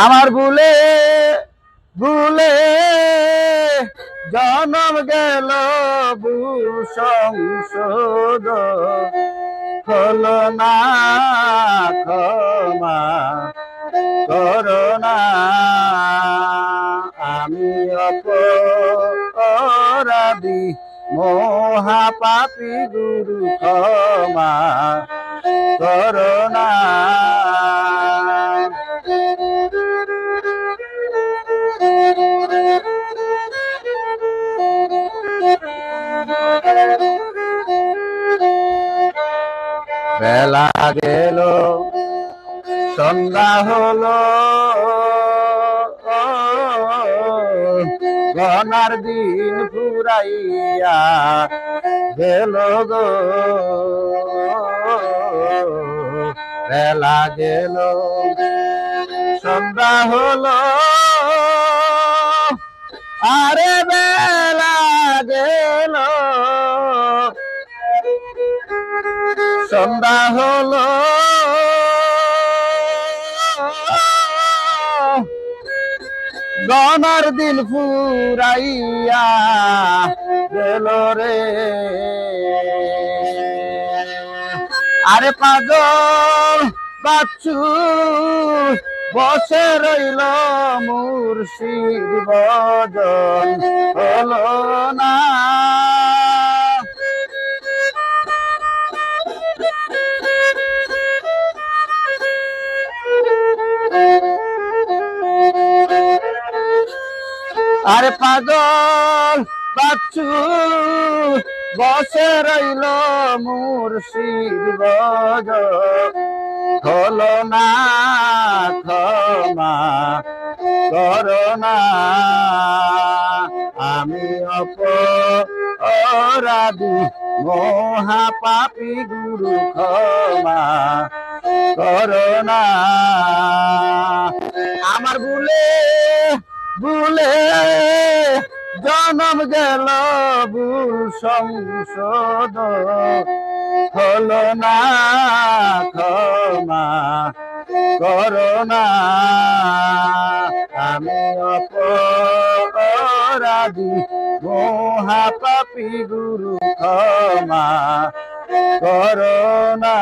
আমার ভুলে ভুলে জনম গেল ভুল সংশোধ হলো না, ক্ষমা করোনা। আমি অপরাধী মহাপাপী, গুরু ক্ষমা করোনা। বেলা গেল সন্ধ্যা হলো, গনার দিন ফুরাইয়া গেল গো। বেলা গেল সন্ধ্যা হলো, আরে বেলা গেল সন্ধ্যা হলো, গনার দিন ফুরাইয়া গেল রে। আরে পাগল বাচ্চু বসে রইল, মুর্শিদ বদন হলো না। আরে পাগল বাচ্চু বসে রইল, মুর্শিদ বদন হলো না, ক্ষমা করোনা। আমি অপরাধী মহাপাপী, গুরু ক্ষমা করোনা। আমার ভুলে ভুলে জনম গেল ভুল সংশোধ হলো না, ক্ষমা করোনা। আমি অপরাধী মহাপাপী, গুরু ক্ষমা করোনা।